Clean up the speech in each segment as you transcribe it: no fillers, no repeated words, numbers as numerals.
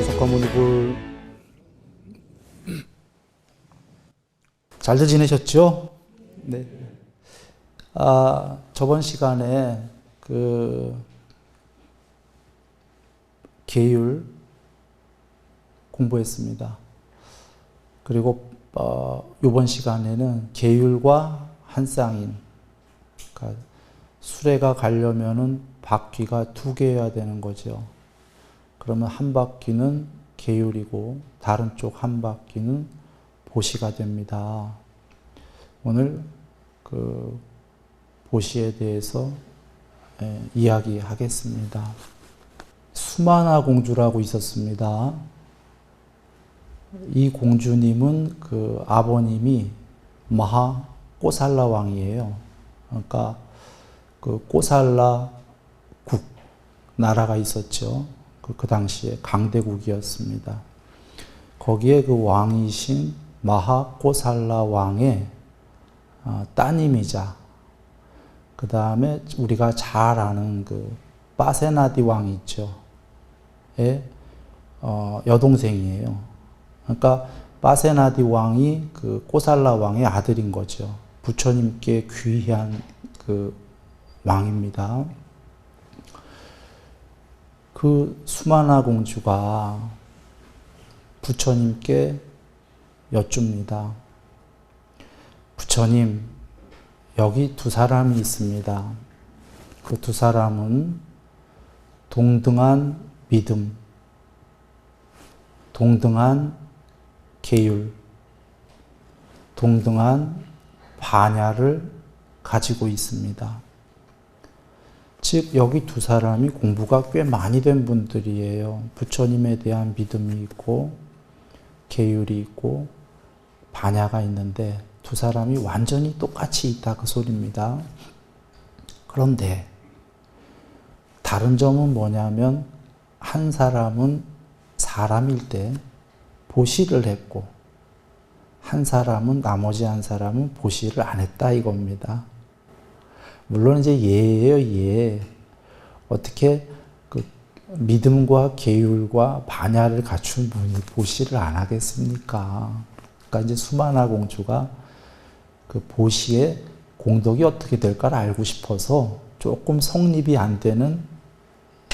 석가모니불 잘들 지내셨죠? 네. 저번 시간에 계율 공부했습니다. 그리고 이번 시간에는 계율과 한쌍인, 그러니까 수레가 가려면은 바퀴가 2개여야 되는 거죠. 그러면 한 바퀴는 계율이고 다른 쪽 한 바퀴는 보시가 됩니다. 오늘 보시에 대해서 이야기하겠습니다. 수마나 공주라고 있었습니다. 이 공주님은 아버님이 마하 꼬살라 왕이에요. 그러니까 꼬살라 국 나라가 있었죠. 그 당시에 강대국이었습니다. 거기에 왕이신 마하 꼬살라 왕의 따님이자 그 다음에 우리가 잘 아는 빠세나디 왕 있죠. 여동생이에요. 그러니까 빠세나디 왕이 꼬살라 왕의 아들인 거죠. 부처님께 귀한 왕입니다. 수마나 공주가 부처님께 여쭙니다. 부처님, 여기 2사람이 있습니다. 그 2사람은 동등한 믿음, 동등한 계율, 동등한 반야를 가지고 있습니다. 즉 여기 2사람이 공부가 꽤 많이 된 분들이에요. 부처님에 대한 믿음이 있고 계율이 있고 반야가 있는데 2사람이 완전히 똑같이 있다 그 소리입니다. 그런데 다른 점은 뭐냐면 한 사람은 사람일 때 보시를 했고 한 사람은 나머지 한 사람은 보시를 안 했다 이겁니다. 물론 이제 예예요, 예. 어떻게 믿음과 계율과 반야를 갖춘 분이 보시를 안 하겠습니까? 그러니까 이제 수마나 공주가 보시의 공덕이 어떻게 될까를 알고 싶어서 조금 성립이 안 되는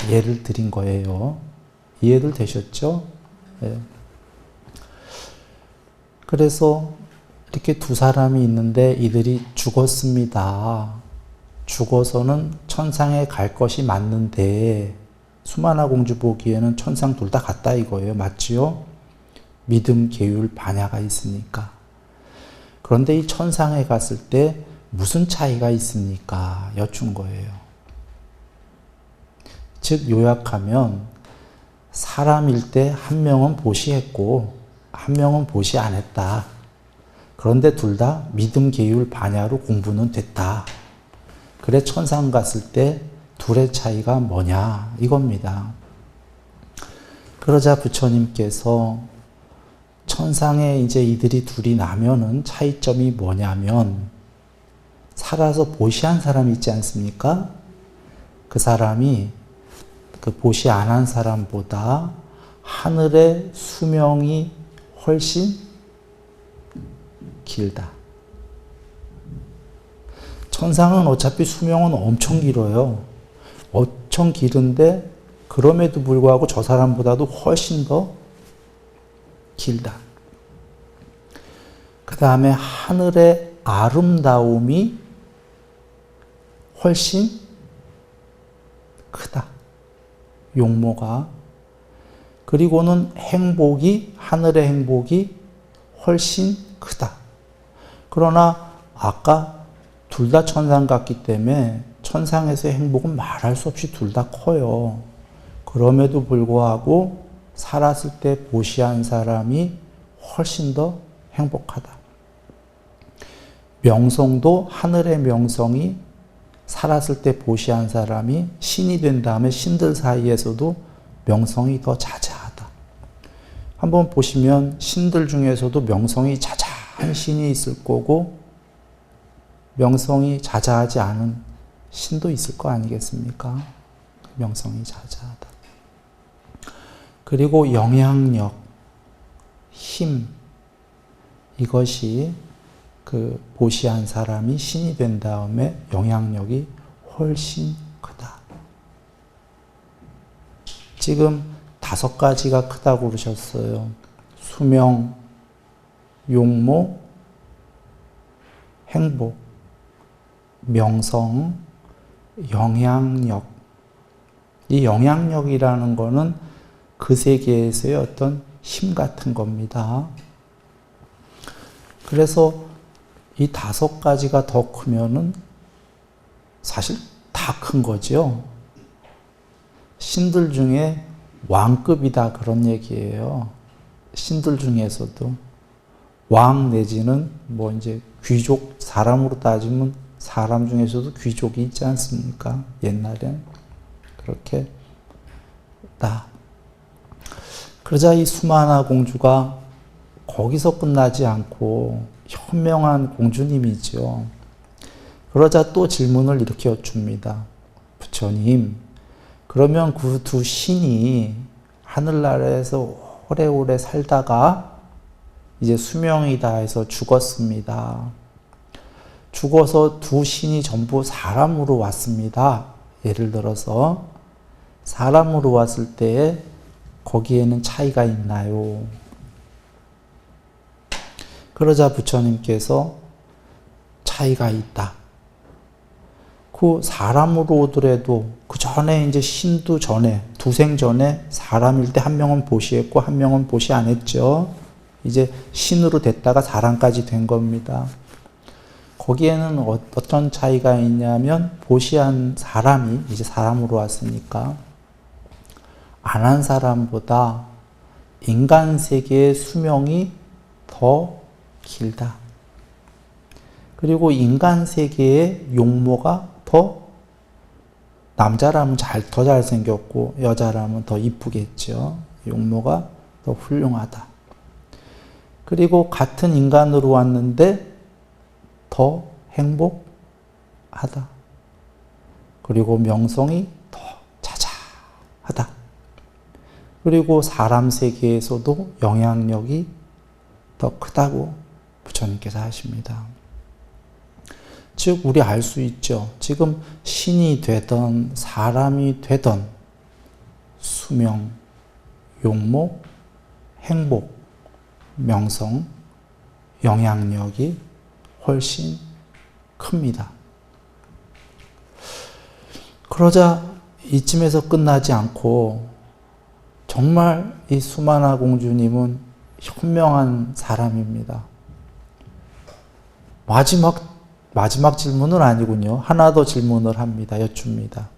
예를 드린 거예요. 이해들 되셨죠? 네. 그래서 이렇게 2사람이 있는데 이들이 죽었습니다. 죽어서는 천상에 갈 것이 맞는데 수마나 공주 보기에는 천상 둘 다 같다 이거예요. 맞지요? 믿음, 계율, 반야가 있으니까. 그런데 이 천상에 갔을 때 무슨 차이가 있습니까? 여쭌 거예요. 즉 요약하면 사람일 때 한 명은 보시했고 한 명은 보시 안 했다. 그런데 둘 다 믿음, 계율, 반야로 공부는 됐다. 그래 천상 갔을 때 둘의 차이가 뭐냐 이겁니다. 그러자 부처님께서 천상에 이제 이들이 둘이 나면은 차이점이 뭐냐면 살아서 보시한 사람이 있지 않습니까? 그 사람이 보시 안 한 사람보다 하늘의 수명이 훨씬 길다. 천상은 어차피 수명은 엄청 길어요. 엄청 길은데 그럼에도 불구하고 저 사람보다도 훨씬 더 길다. 그 다음에 하늘의 아름다움이 훨씬 크다. 용모가. 그리고는 행복이, 하늘의 행복이 훨씬 크다. 그러나 아까 둘 다 천상 갔기 때문에 천상에서의 행복은 말할 수 없이 둘 다 커요. 그럼에도 불구하고 살았을 때 보시한 사람이 훨씬 더 행복하다. 명성도 하늘의 명성이 살았을 때 보시한 사람이 신이 된 다음에 신들 사이에서도 명성이 더 자자하다. 한번 보시면 신들 중에서도 명성이 자자한 신이 있을 거고 명성이 자자하지 않은 신도 있을 거 아니겠습니까? 명성이 자자하다. 그리고 영향력, 힘, 이것이 그 보시한 사람이 신이 된 다음에 영향력이 훨씬 크다. 지금 5가지가 크다고 그러셨어요. 수명, 용모, 행복, 명성, 영향력. 이 영향력이라는 거는 그 세계에서의 어떤 힘 같은 겁니다. 그래서 이 5가지가 더 크면은 사실 다 큰 거죠. 신들 중에 왕급이다 그런 얘기예요. 신들 중에서도 왕 내지는 뭐 이제 귀족, 사람으로 따지면 사람 중에서도 귀족이 있지 않습니까? 옛날엔 그렇게 다. 그러자 이 수마나 공주가 거기서 끝나지 않고 현명한 공주님이죠. 그러자 또 질문을 이렇게 여쭙니다. 부처님, 그러면 그 2 신이 하늘나라에서 오래오래 살다가 이제 수명이 다해서 죽었습니다. 죽어서 2 신이 전부 사람으로 왔습니다. 예를 들어서 사람으로 왔을 때에 거기에는 차이가 있나요? 그러자 부처님께서 차이가 있다. 그 사람으로 오더라도 그 전에 이제 신도 전에 2생 전에 사람일 때 한 명은 보시했고 한 명은 보시 안 했죠. 이제 신으로 됐다가 사람까지 된 겁니다. 거기에는 어떤 차이가 있냐면 보시한 사람이 이제 사람으로 왔으니까 안 한 사람보다 인간 세계의 수명이 더 길다. 그리고 인간 세계의 용모가 더 남자라면 더 잘생겼고 여자라면 더 이쁘겠죠. 용모가 더 훌륭하다. 그리고 같은 인간으로 왔는데 더 행복하다. 그리고 명성이 더 자자하다. 그리고 사람 세계에서도 영향력이 더 크다고 부처님께서 하십니다. 즉 우리 알 수 있죠. 지금 신이 되던 사람이 되던 수명, 용모, 행복, 명성, 영향력이 훨씬 큽니다. 그러자 이쯤에서 끝나지 않고 정말 이 수마나 공주님은 현명한 사람입니다. 마지막 질문은 아니군요. 하나 더 질문을 합니다. 여쭙니다.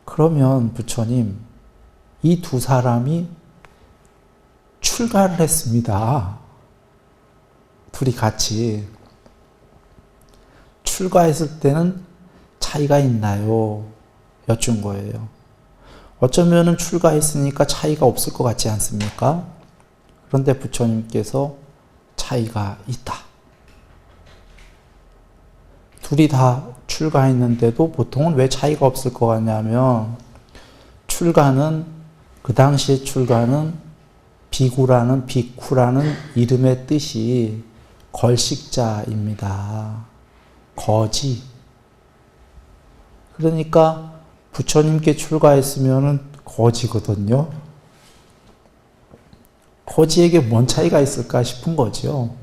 그러면 부처님, 이 2 사람이 출가를 했습니다. 둘이 같이. 출가했을 때는 차이가 있나요? 여쭌 거예요. 어쩌면은 출가했으니까 차이가 없을 것 같지 않습니까? 그런데 부처님께서 차이가 있다. 둘이 다 출가했는데도 보통은 왜 차이가 없을 것 같냐면 출가는 그 당시의 출가는 비구라는 비쿠라는 이름의 뜻이 걸식자입니다. 거지. 그러니까 부처님께 출가했으면 거지거든요. 거지에게 뭔 차이가 있을까 싶은 거죠.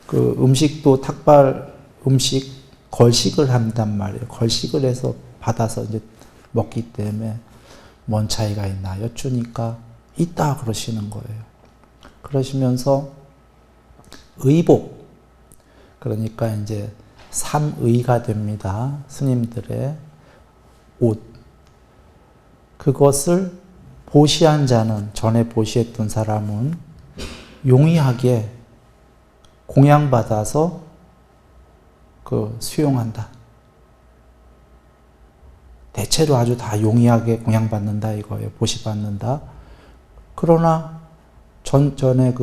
그 음식도 탁발 음식 걸식을 한단 말이에요. 걸식을 해서 받아서 이제 먹기 때문에 뭔 차이가 있나 여쭈니까 있다 그러시는 거예요. 그러시면서 의복, 그러니까 이제 삼의가 됩니다. 스님들의 옷. 그것을 보시한 자는, 전에 보시했던 사람은 용이하게 공양받아서 수용한다. 대체로 아주 다 용이하게 공양받는다 이거예요. 보시받는다. 그러나 전에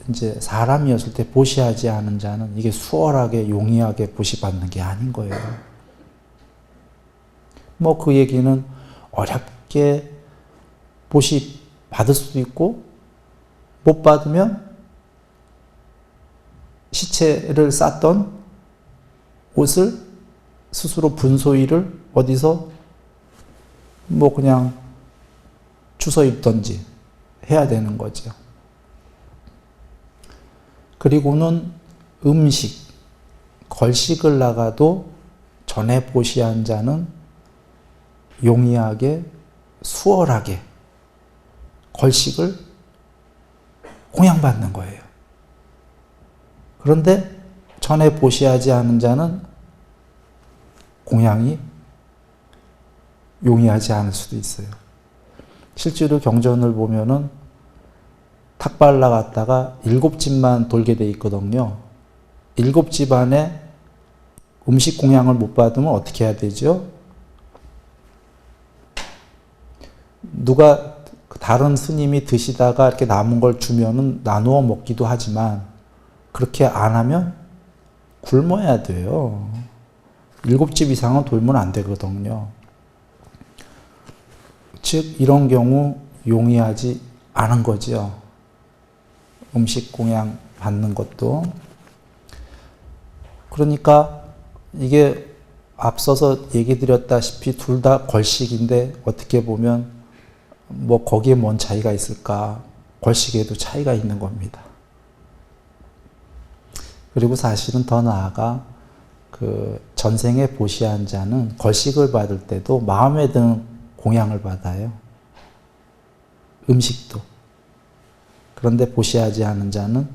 이제 사람이었을 때 보시하지 않은 자는 이게 수월하게 용이하게 보시받는 게 아닌 거예요. 그 얘기는 어렵게 보시 받을 수도 있고 못 받으면 시체를 쌌던 옷을 스스로 분소일을 어디서 뭐 그냥 주워 입던지 해야 되는 거죠. 그리고는 음식, 걸식을 나가도 전에 보시한 자는 용이하게 수월하게 걸식을 공양받는 거예요. 그런데 전에 보시하지 않은 자는 공양이 용이하지 않을 수도 있어요. 실제로 경전을 보면은 탁발라 갔다가 7집만 돌게 돼 있거든요. 7집 안에 음식 공양을 못 받으면 어떻게 해야 되죠? 누가 다른 스님이 드시다가 이렇게 남은 걸 주면은 나누어 먹기도 하지만 그렇게 안 하면 굶어야 돼요. 7집 이상은 돌면 안 되거든요. 즉 이런 경우 용이하지 않은 거죠. 음식 공양 받는 것도. 그러니까 이게 앞서서 얘기 드렸다시피 둘 다 걸식인데 어떻게 보면 뭐 거기에 뭔 차이가 있을까? 걸식에도 차이가 있는 겁니다. 그리고 사실은 더 나아가 그 전생에 보시한 자는 걸식을 받을 때도 마음에 드는 공양을 받아요. 음식도. 그런데 보시하지 않은 자는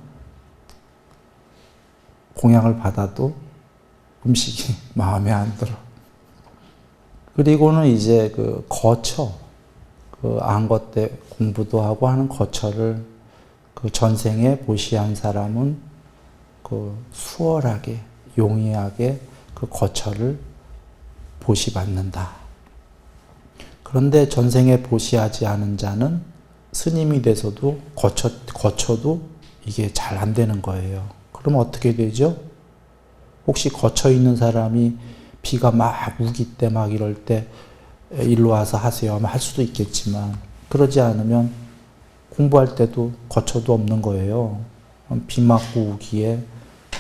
공양을 받아도 음식이 마음에 안 들어. 그리고는 이제 그 거처, 그 안거 때 공부도 하고 하는 거처를 그 전생에 보시한 사람은 그 수월하게, 용이하게 그 거처를 보시받는다. 그런데 전생에 보시하지 않은 자는 스님이 돼서도 거쳐도 이게 잘 안 되는 거예요. 그럼 어떻게 되죠? 혹시 거쳐 있는 사람이 비가 막 우기 때 막 이럴 때 일로 와서 하세요 하면 할 수도 있겠지만 그러지 않으면 공부할 때도 거쳐도 없는 거예요. 비 맞고 우기에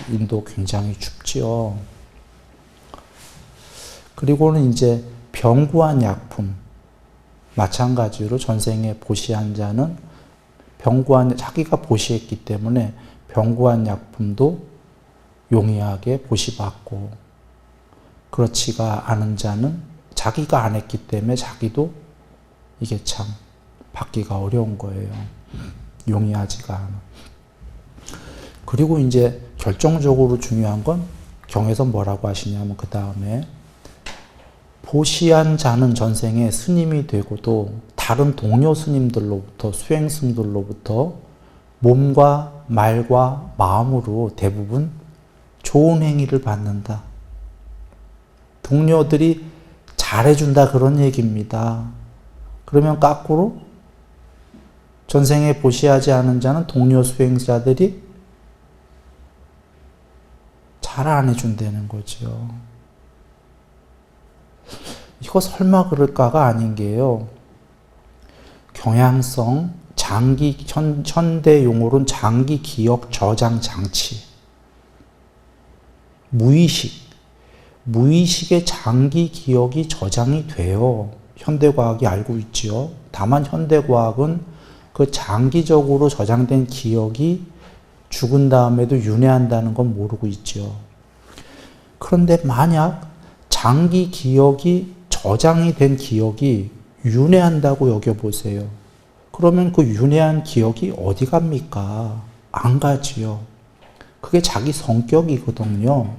인도 굉장히 춥지요. 그리고는 이제 병구한 약품. 마찬가지로 전생에 보시한 자는 병구한, 자기가 보시했기 때문에 병구한 약품도 용이하게 보시받고, 그렇지가 않은 자는 자기가 안 했기 때문에 자기도 이게 참 받기가 어려운 거예요. 용이하지가 않아. 그리고 이제 결정적으로 중요한 건 경에서 뭐라고 하시냐면 그 다음에 보시한 자는 전생에 스님이 되고도 다른 동료 스님들로부터 수행 스님들로부터 몸과 말과 마음으로 대부분 좋은 행위를 받는다. 동료들이 잘해준다 그런 얘기입니다. 그러면 거꾸로 전생에 보시하지 않은 자는 동료 수행자들이 잘 안 해준다는 거죠. 이거 설마 그럴까가 아닌 게요. 경향성, 현대 용어로는 장기 기억 저장 장치. 무의식의 장기 기억이 저장이 돼요. 현대과학이 알고 있죠. 다만 현대과학은 그 장기적으로 저장된 기억이 죽은 다음에도 윤회한다는 건 모르고 있죠. 그런데 만약 장기 기억이 저장이 된 기억이 윤회한다고 여겨보세요. 그러면 그 윤회한 기억이 어디 갑니까? 안 가지요. 그게 자기 성격이거든요.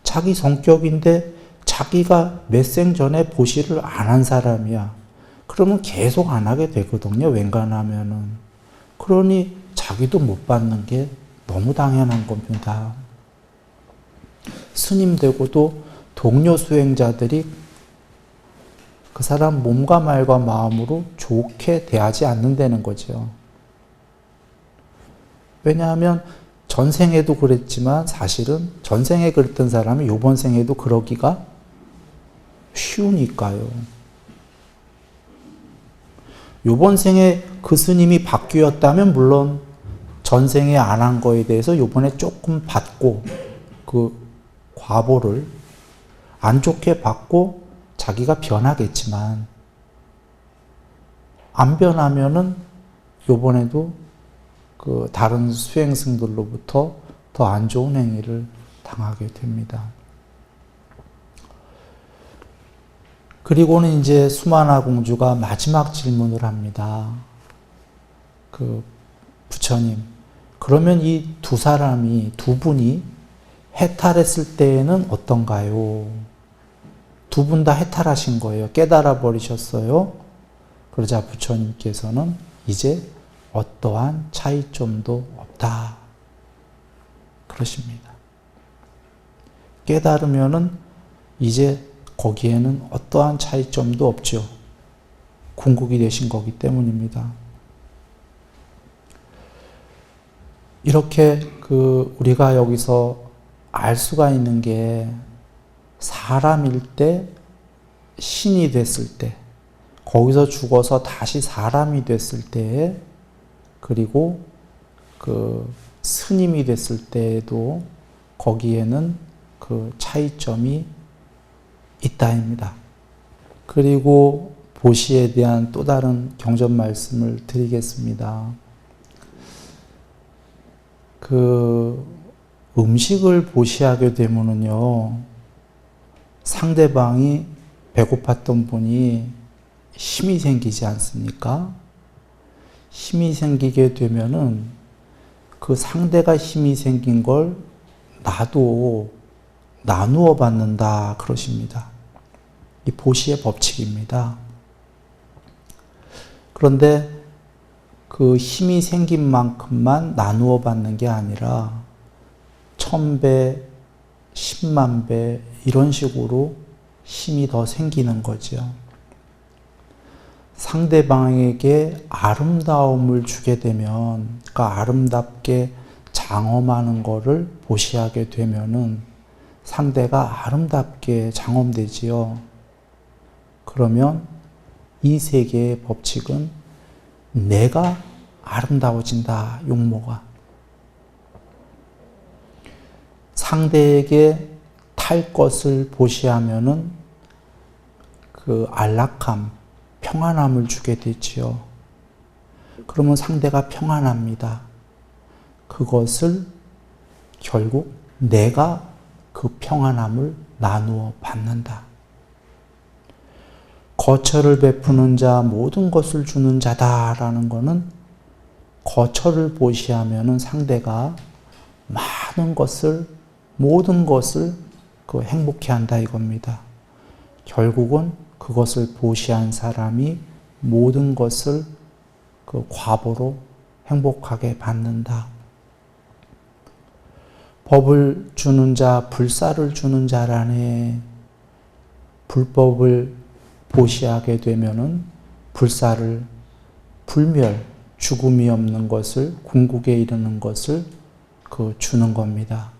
자기 성격인데 자기가 몇 생 전에 보시를 안 한 사람이야. 그러면 계속 안 하게 되거든요. 웬간하면은. 그러니 자기도 못 받는 게 너무 당연한 겁니다. 스님 되고도 동료 수행자들이 그 사람 몸과 말과 마음으로 좋게 대하지 않는다는 거죠. 왜냐하면 전생에도 그랬지만 사실은 전생에 그랬던 사람이 이번 생에도 그러기가 쉬우니까요. 요번 생에 그 스님이 바뀌었다면 물론 전생에 안 한 거에 대해서 요번에 조금 받고 그 과보를 안 좋게 받고 자기가 변하겠지만 안 변하면은 요번에도 그 다른 수행승들로부터 더 안 좋은 행위를 당하게 됩니다. 그리고는 이제 수마나 공주가 마지막 질문을 합니다. 그 부처님, 그러면 이 두 분이 해탈했을 때에는 어떤가요? 두 분 다 해탈하신 거예요. 깨달아 버리셨어요. 그러자 부처님께서는 이제 어떠한 차이점도 없다. 그러십니다. 깨달으면은 이제 거기에는 어떠한 차이점도 없죠. 궁극이 되신 거기 때문입니다. 이렇게 우리가 여기서 알 수가 있는 게 사람일 때, 신이 됐을 때, 거기서 죽어서 다시 사람이 됐을 때, 그리고 스님이 됐을 때에도 거기에는 그 차이점이 있다입니다. 그리고 보시에 대한 또 다른 경전 말씀을 드리겠습니다. 음식을 보시하게 되면은요, 상대방이 배고팠던 분이 힘이 생기지 않습니까? 힘이 생기게 되면은 그 상대가 힘이 생긴 걸 나도 나누어 받는다 그러십니다. 이 보시의 법칙입니다. 그런데 그 힘이 생긴 만큼만 나누어 받는 게 아니라 1000배, 10만 배 이런 식으로 힘이 더 생기는 거죠. 상대방에게 아름다움을 주게 되면, 그러니까 아름답게 장엄하는 거를 보시하게 되면은 상대가 아름답게 장엄되지요. 그러면 이 세계의 법칙은 내가 아름다워진다, 용모가. 상대에게 탈 것을 보시하면은 그 안락함, 평안함을 주게 되지요. 그러면 상대가 평안합니다. 그것을 결국 내가 그 평안함을 나누어 받는다. 거처를 베푸는 자, 모든 것을 주는 자다라는 것은 거처를 보시하면은 상대가 많은 것을, 모든 것을 행복해 한다 이겁니다. 결국은 그것을 보시한 사람이 모든 것을 과보로 행복하게 받는다. 법을 주는 자, 불사를 주는 자라네. 불법을 보시하게 되면은 불사를, 불멸, 죽음이 없는 것을, 궁극에 이르는 것을 주는 겁니다.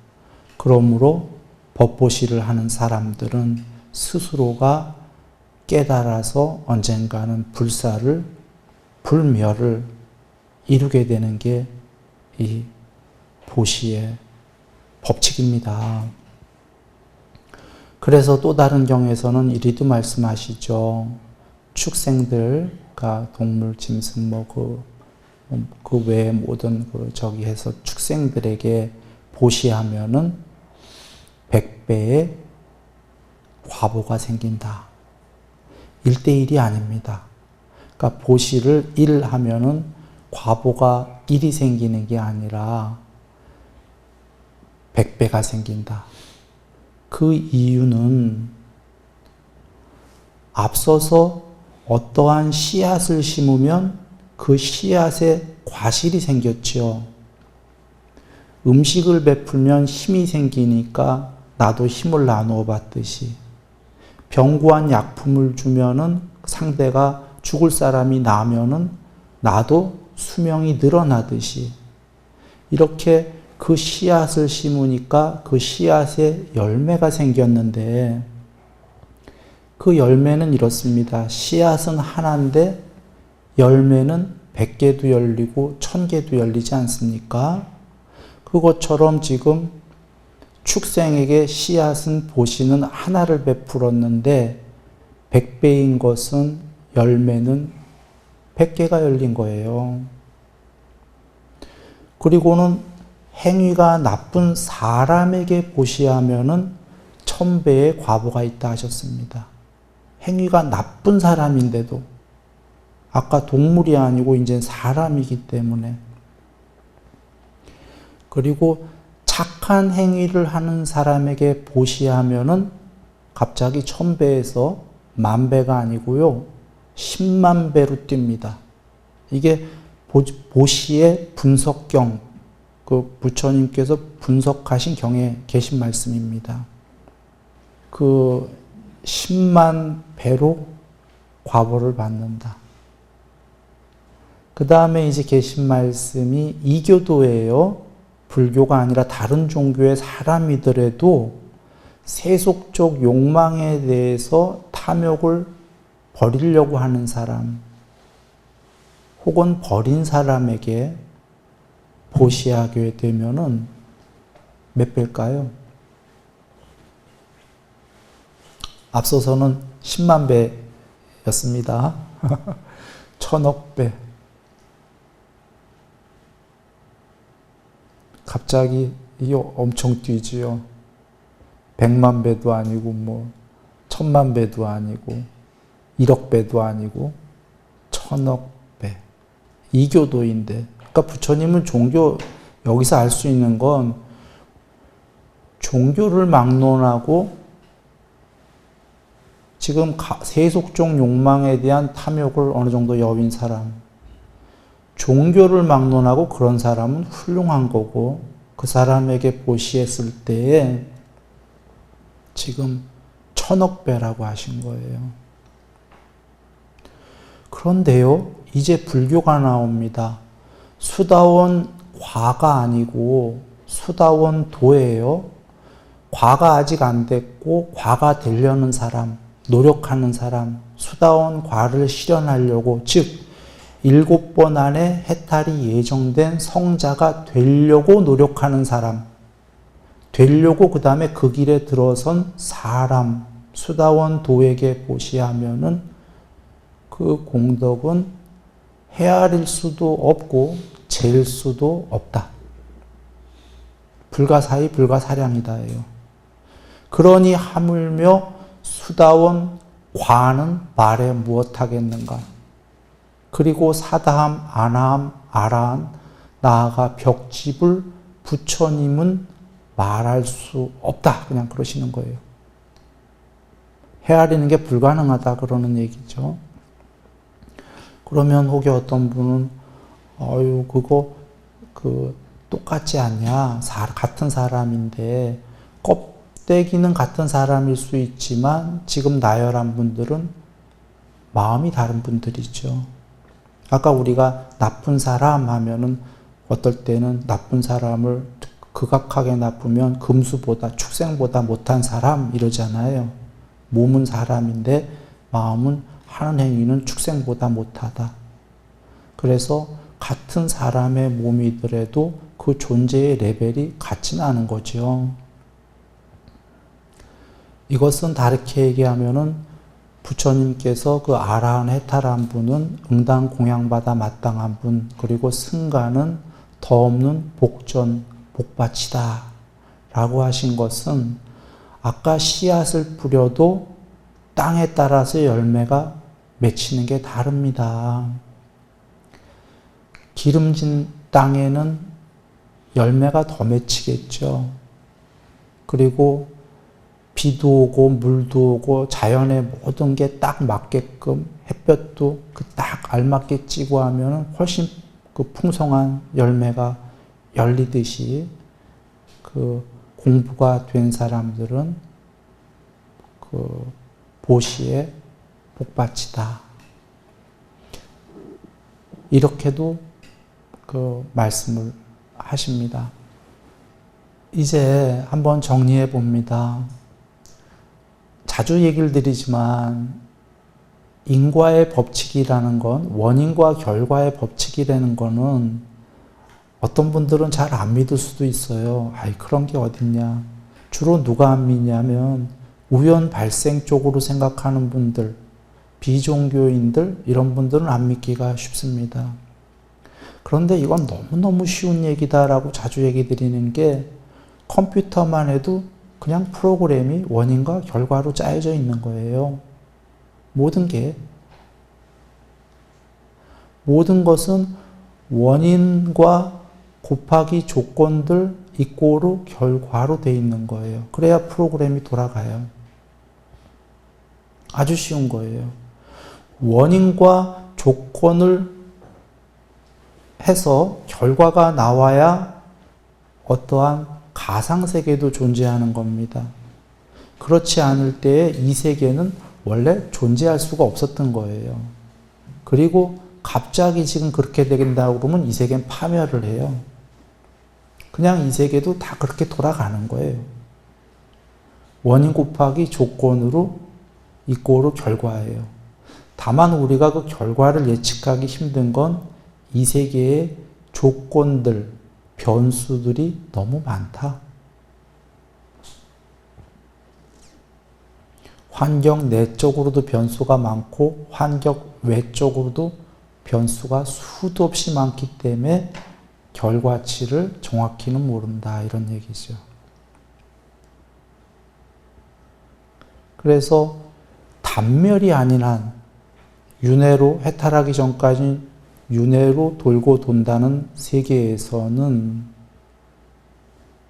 그러므로 법보시를 하는 사람들은 스스로가 깨달아서 언젠가는 불사를, 불멸을 이루게 되는 게 이 보시의 법칙입니다. 그래서 또 다른 경에서는 이리도 말씀하시죠. 축생들, 동물, 짐승, 그 외에 모든 해서 축생들에게 보시하면은 100배의 과보가 생긴다. 1대1이 아닙니다. 그러니까 보시를 1 하면은 과보가 1이 생기는 게 아니라 100배가 생긴다. 그 이유는 앞서서 어떠한 씨앗을 심으면 그 씨앗에 과실이 생겼죠. 음식을 베풀면 힘이 생기니까 나도 힘을 나누어 받듯이, 병고한 약품을 주면은 상대가 죽을 사람이 나면은 나도 수명이 늘어나듯이, 이렇게 그 씨앗을 심으니까 그 씨앗에 열매가 열매는 100개도 열리고 1000개도 열리지 않습니까? 그것처럼 지금 축생에게 씨앗은 보시는 하나를 베풀었는데 100배인 것은 열매는 100개가 열린 거예요. 그리고는 행위가 나쁜 사람에게 보시하면은 1000배의 과보가 있다 하셨습니다. 행위가 나쁜 사람인데도 아까 동물이 아니고 이제 사람이기 때문에. 그리고 착한 행위를 하는 사람에게 보시하면은 갑자기 1000배에서 10,000배가 아니고요 10만 배로 뜁니다. 이게 보시의 분석경, 그 부처님께서 분석하신 경에 계신 말씀입니다. 그 10만 배로 과보를 받는다. 그 다음에 이제 계신 말씀이 이교도예요. 불교가 아니라 다른 종교의 사람이더라도 세속적 욕망에 대해서 탐욕을 버리려고 하는 사람, 혹은 버린 사람에게 보시하게 되면은 몇 배일까요? 앞서서는 10만 배였습니다. 1000억 배. 갑자기 이게 엄청 뛰지요. 100만 배도 아니고 1000만 배도 아니고 1억 배도 아니고 1000억 배. 이교도인데. 그러니까 부처님은 종교, 여기서 알 수 있는 건 종교를 막론하고 지금 세속적 욕망에 대한 탐욕을 어느 정도 여윈 사람, 종교를 막론하고 그런 사람은 훌륭한 거고 그 사람에게 보시했을 때에 지금 1000억 배라고 하신 거예요. 그런데요, 이제 불교가 나옵니다. 수다원 과가 아니고 수다원 도예요. 과가 아직 안 됐고 과가 되려는 사람, 노력하는 사람, 수다원 과를 실현하려고, 즉 7번 안에 해탈이 예정된 성자가 되려고 노력하는 사람, 되려고 그 다음에 그 길에 들어선 사람, 수다원 도에게 보시하면은 그 공덕은 헤아릴 수도 없고 잴 수도 없다. 불가사의 불가사량이다예요. 그러니 하물며 수다원 과는 말해 무엇하겠는가. 그리고 사다함, 아나함, 아라한, 나아가 벽집을 부처님은 말할 수 없다. 그냥 그러시는 거예요. 헤아리는 게 불가능하다 그러는 얘기죠. 그러면 혹여 어떤 분은 그거 똑같지 않냐? 같은 사람인데 껍데기는 같은 사람일 수 있지만 지금 나열한 분들은 마음이 다른 분들이죠. 아까 우리가 나쁜 사람 하면은 어떨 때는 나쁜 사람을 극악하게 나쁘면 금수보다 축생보다 못한 사람 이러잖아요. 몸은 사람인데 마음은 하는 행위는 축생보다 못하다. 그래서 같은 사람의 몸이더라도 그 존재의 레벨이 같지는 않은 거죠. 이것은 다르게 얘기하면은 부처님께서 그 아라한 해탈한 분은 응당 공양받아 마땅한 분, 그리고 승가는 더 없는 복전, 복받치다 라고 하신 것은 아까 씨앗을 뿌려도 땅에 따라서 열매가 맺히는 게 다릅니다. 기름진 땅에는 열매가 더 맺히겠죠. 그리고 비도 오고 물도 오고 자연의 모든 게 딱 맞게끔 햇볕도 그 딱 알맞게 찌고 하면 훨씬 그 풍성한 열매가 열리듯이 그 공부가 된 사람들은 그 보시에 복받치다. 이렇게도 그 말씀을 하십니다. 이제 한번 정리해 봅니다. 자주 얘기를 드리지만 인과의 법칙이라는 건, 원인과 결과의 법칙이라는 거는 어떤 분들은 잘 안 믿을 수도 있어요. 아이, 그런 게 어딨냐. 주로 누가 안 믿냐면 우연 발생 쪽으로 생각하는 분들, 비종교인들, 이런 분들은 안 믿기가 쉽습니다. 그런데 이건 너무너무 쉬운 얘기다라고 자주 얘기 드리는 게, 컴퓨터만 해도 그냥 프로그램이 원인과 결과로 짜여져 있는 거예요. 모든 것은 원인과 곱하기 조건들 이꼬로 결과로 돼 있는 거예요. 그래야 프로그램이 돌아가요. 아주 쉬운 거예요. 원인과 조건을 해서 결과가 나와야 어떠한 가상세계도 존재하는 겁니다. 그렇지 않을 때에 이 세계는 원래 존재할 수가 없었던 거예요. 그리고 갑자기 지금 그렇게 된다고 그러면 이 세계는 파멸을 해요. 그냥 이 세계도 다 그렇게 돌아가는 거예요. 원인 곱하기 조건으로 이꼬로 결과예요. 다만 우리가 그 결과를 예측하기 힘든 건 이 세계의 조건들, 변수들이 너무 많다. 환경 내적으로도 변수가 많고 환경 외적으로도 변수가 수도 없이 많기 때문에 결과치를 정확히는 모른다, 이런 얘기죠. 그래서 단멸이 아닌 한, 윤회로 해탈하기 전까지 윤회로 돌고 돈다는 세계에서는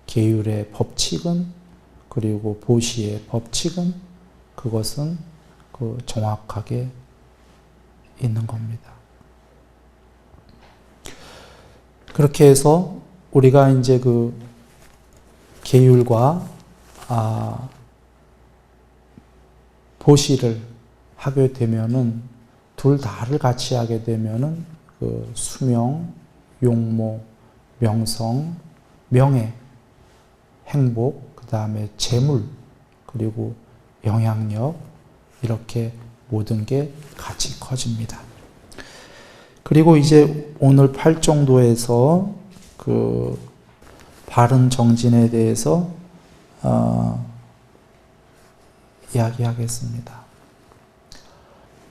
계율의 법칙은, 그리고 보시의 법칙은, 그것은 정확하게 있는 겁니다. 그렇게 해서 우리가 이제 그 계율과 보시를 하게 되면은, 둘 다를 같이 하게 되면은 그 수명, 용모, 명성, 명예, 행복, 그 다음에 재물, 그리고 영향력, 이렇게 모든 게 같이 커집니다. 그리고 이제 오늘 8정도에서 그 바른 정진에 대해서 이야기하겠습니다.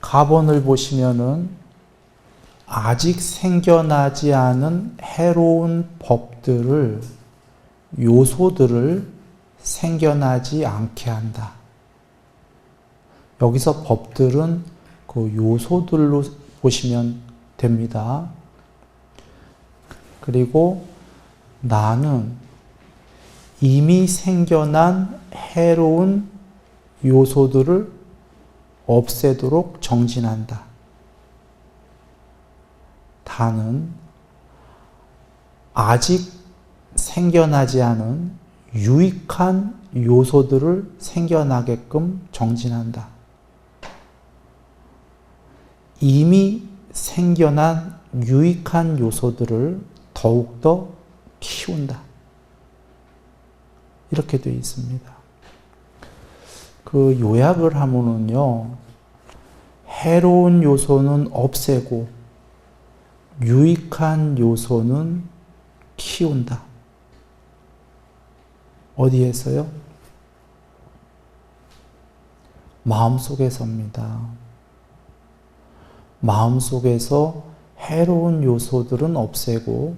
가본을 보시면은 아직 생겨나지 않은 해로운 법들을, 요소들을 생겨나지 않게 한다. 여기서 법들은 그 요소들로 보시면 됩니다. 그리고 나는 이미 생겨난 해로운 요소들을 없애도록 정진한다. 다는 아직 생겨나지 않은 유익한 요소들을 생겨나게끔 정진한다. 이미 생겨난 유익한 요소들을 더욱더 키운다. 이렇게 되어 있습니다. 그 요약을 하면은요, 해로운 요소는 없애고 유익한 요소는 키운다. 어디에서요? 마음속에서입니다. 마음속에서 해로운 요소들은 없애고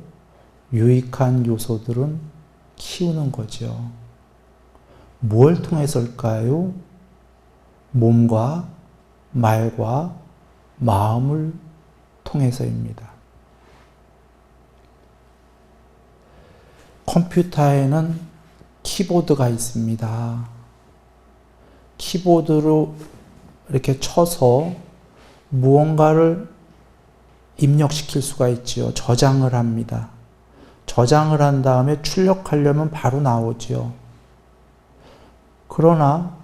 유익한 요소들은 키우는 거죠. 뭘 통해서일까요? 몸과 말과 마음을 통해서입니다. 컴퓨터에는 키보드가 있습니다. 키보드로 이렇게 쳐서 무언가를 입력시킬 수가 있지요. 저장을 합니다. 저장을 한 다음에 출력하려면 바로 나오죠. 그러나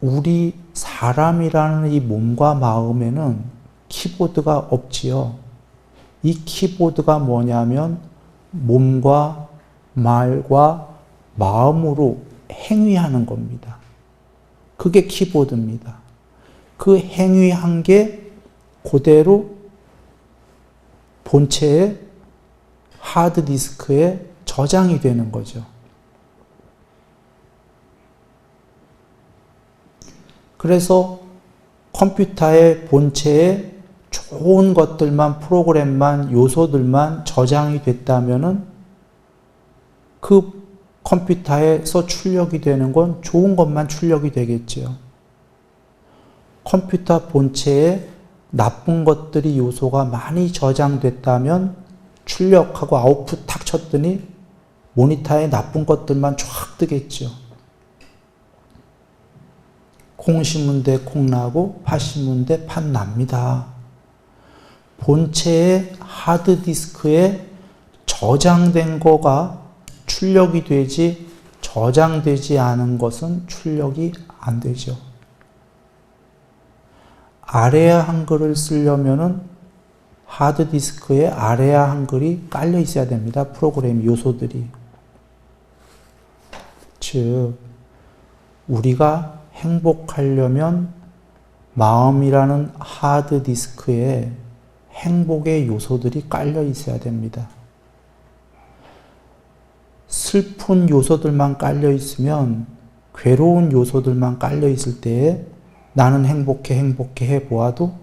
우리 사람이라는 이 몸과 마음에는 키보드가 없지요. 이 키보드가 뭐냐면 몸과 말과 마음으로 행위하는 겁니다. 그게 키보드입니다. 그 행위한 게 그대로 본체의 하드디스크에 저장이 되는 거죠. 그래서 컴퓨터의 본체에 좋은 것들만, 프로그램만, 요소들만 저장이 됐다면은 그 컴퓨터에서 출력이 되는 건 좋은 것만 출력이 되겠죠. 컴퓨터 본체에 나쁜 것들이 요소가 많이 저장됐다면 출력하고 아웃풋 탁 쳤더니 모니터에 나쁜 것들만 쫙 뜨겠죠. 콩 심은 데 콩 나고 팥 심은 데 팥 납니다. 본체의 하드디스크에 저장된 거가 출력이 되지 저장되지 않은 것은 출력이 안 되죠. 아래아 한글을 쓰려면은 하드디스크에 아래아 한글이 깔려 있어야 됩니다. 프로그램 요소들이. 즉, 우리가 행복하려면 마음이라는 하드디스크에 행복의 요소들이 깔려 있어야 됩니다. 슬픈 요소들만 깔려 있으면, 괴로운 요소들만 깔려 있을 때에 나는 행복해 해 보아도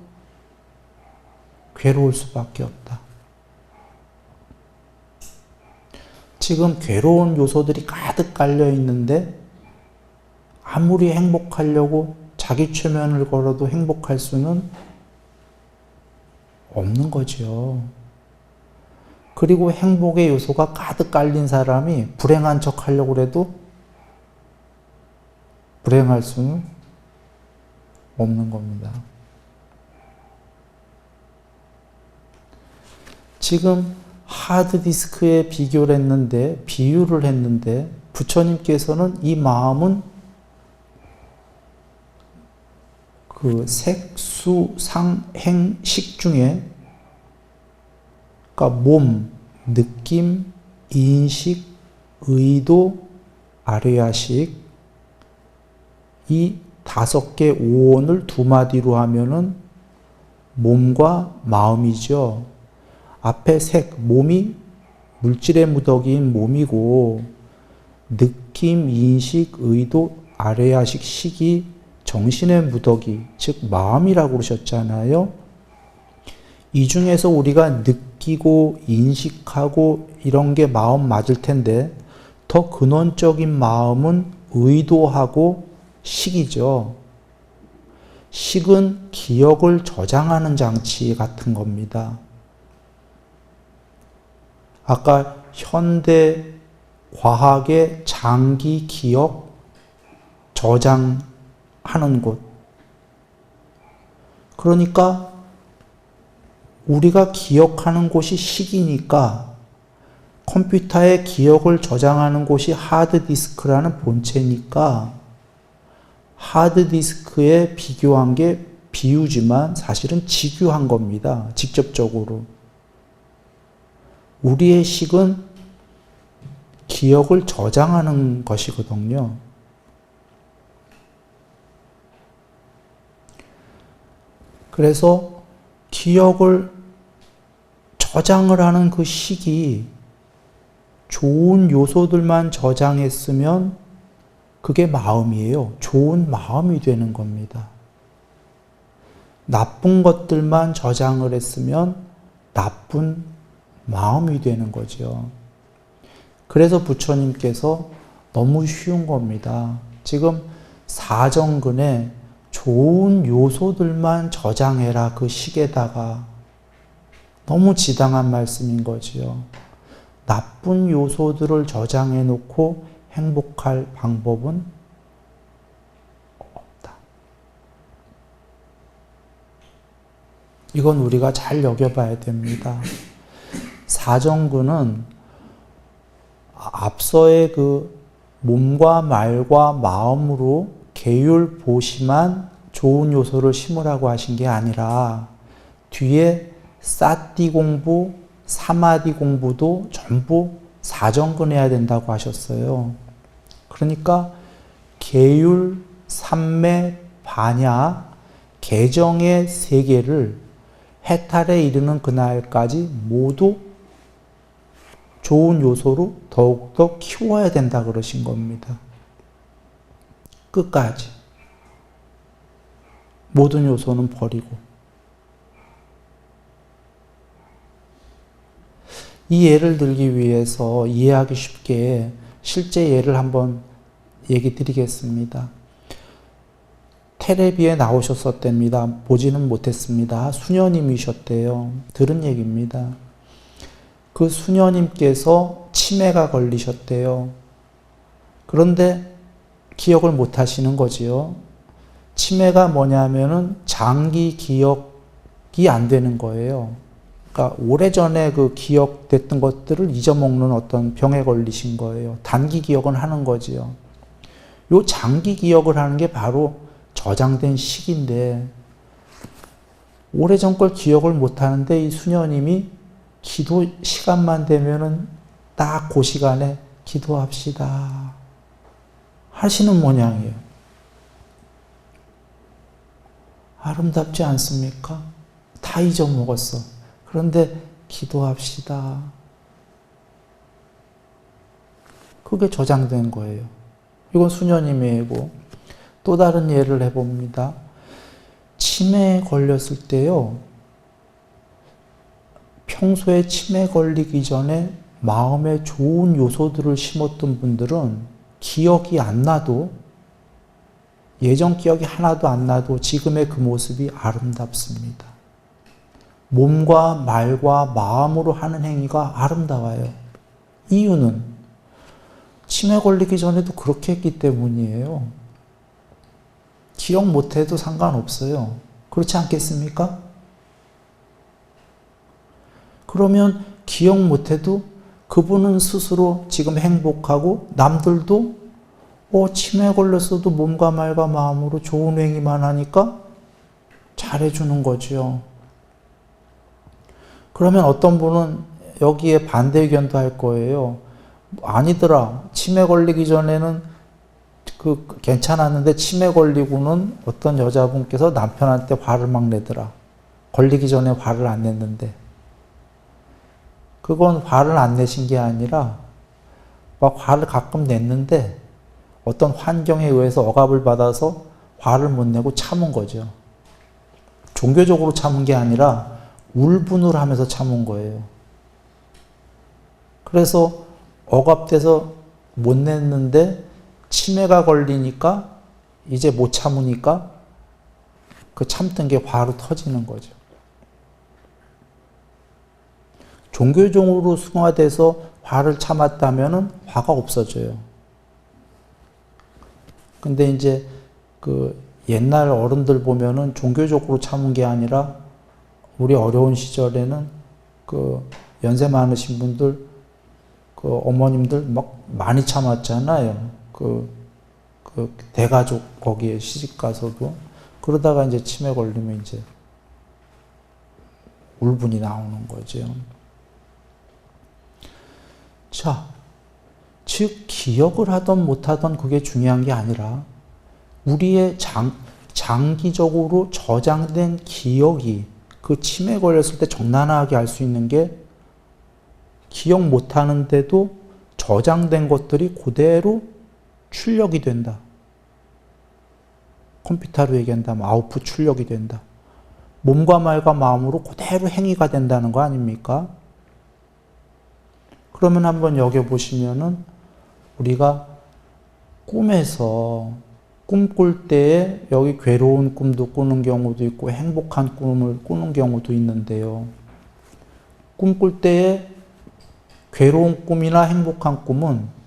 괴로울 수밖에 없다. 지금 괴로운 요소들이 가득 깔려 있는데 아무리 행복하려고 자기 최면을 걸어도 행복할 수는 없는 거죠. 그리고 행복의 요소가 가득 깔린 사람이 불행한 척 하려고 해도 불행할 수는 없는 겁니다. 지금 하드디스크에 비교를 했는데, 비유를 했는데, 부처님께서는 이 마음은 그 색, 수, 상, 행, 식 중에, 그러니까 몸, 느낌, 인식, 의도, 아뢰야식, 이 5개 오온을 2마디로 하면은 몸과 마음이죠. 앞에 색, 몸이 물질의 무더기인 몸이고, 느낌, 인식, 의도, 아뢰야식, 식이 정신의 무더기, 즉 마음이라고 그러셨잖아요. 이 중에서 우리가 느끼고 인식하고 이런 게 마음 맞을 텐데, 더 근원적인 마음은 의도하고 식이죠. 식은 기억을 저장하는 장치 같은 겁니다. 아까 현대 과학의 장기 기억 저장하는 곳. 그러니까 우리가 기억하는 곳이 식이니까 컴퓨터에 기억을 저장하는 곳이 하드디스크라는 본체니까 하드디스크에 비교한 게 비유지만 사실은 직유한 겁니다. 직접적으로. 우리의 식은 기억을 저장하는 것이거든요. 그래서 기억을 저장을 하는 그 식이 좋은 요소들만 저장했으면 그게 마음이에요. 좋은 마음이 되는 겁니다. 나쁜 것들만 저장을 했으면 나쁜 마음이 되는 거죠. 그래서 부처님께서 너무 쉬운 겁니다. 지금 사정근에 좋은 요소들만 저장해라 그 식에다가. 너무 지당한 말씀인 거지요. 나쁜 요소들을 저장해 놓고 행복할 방법은 없다. 이건 우리가 잘 여겨봐야 됩니다. 사정근은 앞서의 그 몸과 말과 마음으로 계율 보시만 좋은 요소를 심으라고 하신 게 아니라 뒤에 사띠 공부, 사마디 공부도 전부 사정근해야 된다고 하셨어요. 그러니까 계율, 삼매, 반야, 개정의 세계를 해탈에 이르는 그날까지 모두 좋은 요소로 더욱더 키워야 된다 그러신 겁니다. 끝까지. 모든 요소는 버리고. 이 예를 들기 위해서 이해하기 쉽게 실제 예를 한번 얘기 드리겠습니다. 텔레비에 나오셨었답니다. 보지는 못했습니다. 수녀님이셨대요. 들은 얘기입니다. 그 수녀님께서 치매가 걸리셨대요. 그런데 기억을 못 하시는 거지요. 치매가 뭐냐면은 장기 기억이 안 되는 거예요. 그러니까 오래전에 그 기억됐던 것들을 잊어먹는 어떤 병에 걸리신 거예요. 단기 기억은 하는 거지요. 요 장기 기억을 하는 게 바로 저장된 시기인데 오래전 걸 기억을 못 하는데 이 수녀님이 기도 시간만 되면은 딱 그 시간에 기도합시다 하시는 모양이에요. 아름답지 않습니까? 다 잊어먹었어. 그런데 기도합시다. 그게 저장된 거예요. 이건 수녀님의 예고. 또 다른 예를 해봅니다. 치매에 걸렸을 때요. 평소에 치매 걸리기 전에 마음에 좋은 요소들을 심었던 분들은 기억이 안 나도 예전 기억이 하나도 안 나도 지금의 그 모습이 아름답습니다. 몸과 말과 마음으로 하는 행위가 아름다워요. 이유는 치매 걸리기 전에도 그렇게 했기 때문이에요. 기억 못해도 상관없어요. 그렇지 않겠습니까? 그러면 기억 못해도 그분은 스스로 지금 행복하고 남들도 치매에 걸렸어도 몸과 말과 마음으로 좋은 행위만 하니까 잘해주는 거죠. 그러면 어떤 분은 여기에 반대 의견도 할 거예요. 아니더라. 치매 걸리기 전에는 괜찮았는데 치매 걸리고는 어떤 여자분께서 남편한테 화를 막 내더라. 걸리기 전에 화를 안 냈는데. 그건 화를 안 내신 게 아니라 막 화를 가끔 냈는데 어떤 환경에 의해서 억압을 받아서 화를 못 내고 참은 거죠. 종교적으로 참은 게 아니라 울분을 하면서 참은 거예요. 그래서 억압돼서 못 냈는데 치매가 걸리니까 이제 못 참으니까 그 참던 게 화로 터지는 거죠. 종교적으로 승화돼서 화를 참았다면은 화가 없어져요. 근데 이제 그 옛날 어른들 보면은 종교적으로 참은 게 아니라 우리 어려운 시절에는 그 연세 많으신 분들, 그 어머님들 막 많이 참았잖아요. 그 대가족 거기에 시집 가서도 그러다가 이제 치매 걸리면 이제 울분이 나오는 거죠. 자, 즉 기억을 하던 못하던 그게 중요한 게 아니라 우리의 장기적으로 저장된 기억이 그 치매 걸렸을 때 적나라하게 알 수 있는 게 기억 못하는데도 저장된 것들이 그대로 출력이 된다. 컴퓨터로 얘기한다면 아웃풋 출력이 된다. 몸과 말과 마음으로 그대로 행위가 된다는 거 아닙니까? 그러면 한번 여겨보시면은 우리가 꿈에서 꿈꿀 때에 여기 괴로운 꿈도 꾸는 경우도 있고 행복한 꿈을 꾸는 경우도 있는데요. 꿈꿀 때에 괴로운 꿈이나 행복한 꿈은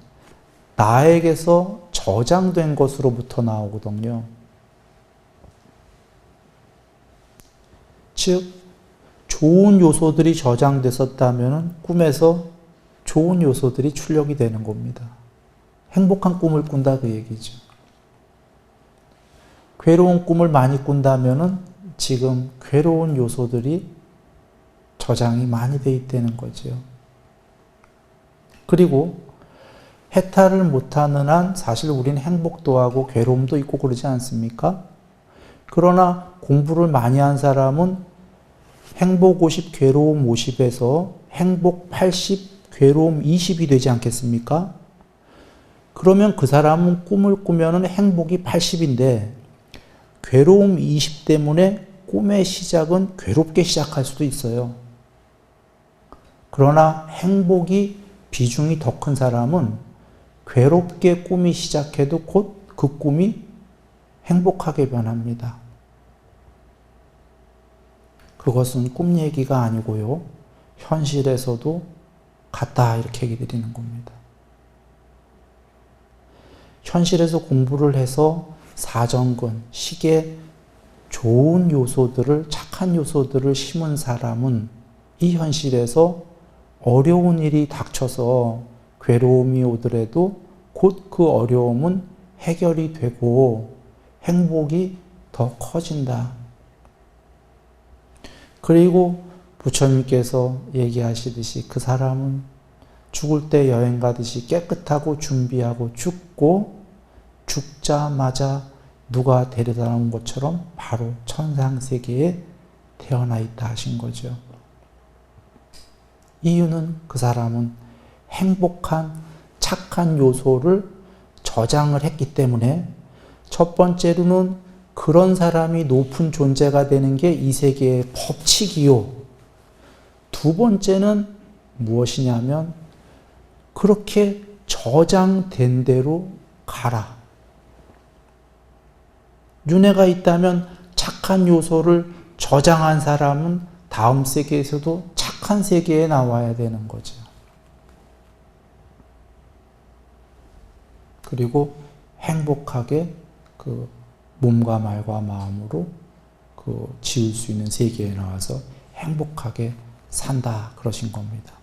나에게서 저장된 것으로부터 나오거든요. 즉, 좋은 요소들이 저장됐었다면 꿈에서 좋은 요소들이 출력이 되는 겁니다. 행복한 꿈을 꾼다 그 얘기죠. 괴로운 꿈을 많이 꾼다면 지금 괴로운 요소들이 저장이 많이 돼 있다는 거죠. 그리고 해탈을 못하는 한 사실 우리는 행복도 하고 괴로움도 있고 그러지 않습니까? 그러나 공부를 많이 한 사람은 행복 50, 괴로움 50에서 행복 80, 괴로움 20이 되지 않겠습니까? 그러면 그 사람은 꿈을 꾸면 행복이 80인데 괴로움 20 때문에 꿈의 시작은 괴롭게 시작할 수도 있어요. 그러나 행복이 비중이 더 큰 사람은 괴롭게 꿈이 시작해도 곧 그 꿈이 행복하게 변합니다. 그것은 꿈 얘기가 아니고요. 현실에서도 같다 이렇게 얘기 드리는 겁니다. 현실에서 공부를 해서 사정근, 식에 좋은 요소들을, 착한 요소들을 심은 사람은 이 현실에서 어려운 일이 닥쳐서 괴로움이 오더라도 곧 그 어려움은 해결이 되고 행복이 더 커진다. 그리고 부처님께서 얘기하시듯이 그 사람은 죽을 때 여행 가듯이 깨끗하고 준비하고 죽고 죽자마자 누가 데려다 놓은 것처럼 바로 천상세계에 태어나 있다 하신 거죠. 이유는 그 사람은 행복한 착한 요소를 저장을 했기 때문에 첫 번째로는 그런 사람이 높은 존재가 되는 게 이 세계의 법칙이요. 두 번째는 무엇이냐면 그렇게 저장된 대로 가라. 윤회가 있다면 착한 요소를 저장한 사람은 다음 세계에서도 착한 세계에 나와야 되는 거죠. 그리고 행복하게 그 몸과 말과 마음으로 그 지을 수 있는 세계에 나와서 행복하게 산다 그러신 겁니다.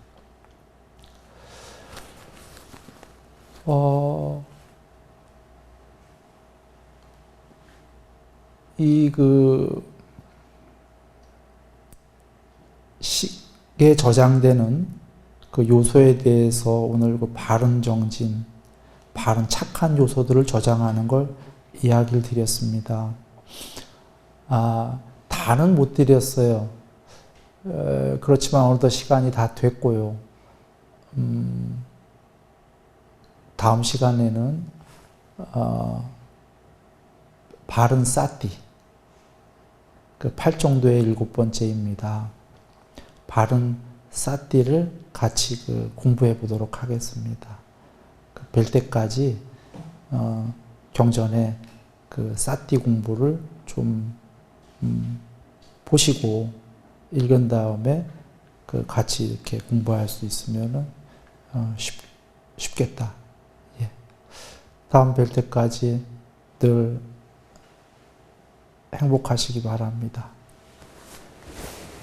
식에 저장되는 그 요소에 대해서 오늘 그 바른 정진, 바른 착한 요소들을 저장하는 걸 이야기를 드렸습니다. 다는 못 드렸어요. 그렇지만 어느덧 시간이 다 됐고요. 다음 시간에는 바른 사티, 그 8정도의 7번째입니다. 바른 사티를 같이 공부해 보도록 하겠습니다. 뵐 때까지 경전에 그 사티 공부를 좀 보시고 읽은 다음에 그 같이 이렇게 공부할 수 있으면은 쉽겠다. 예. 다음 뵐 때까지 늘 행복하시기 바랍니다.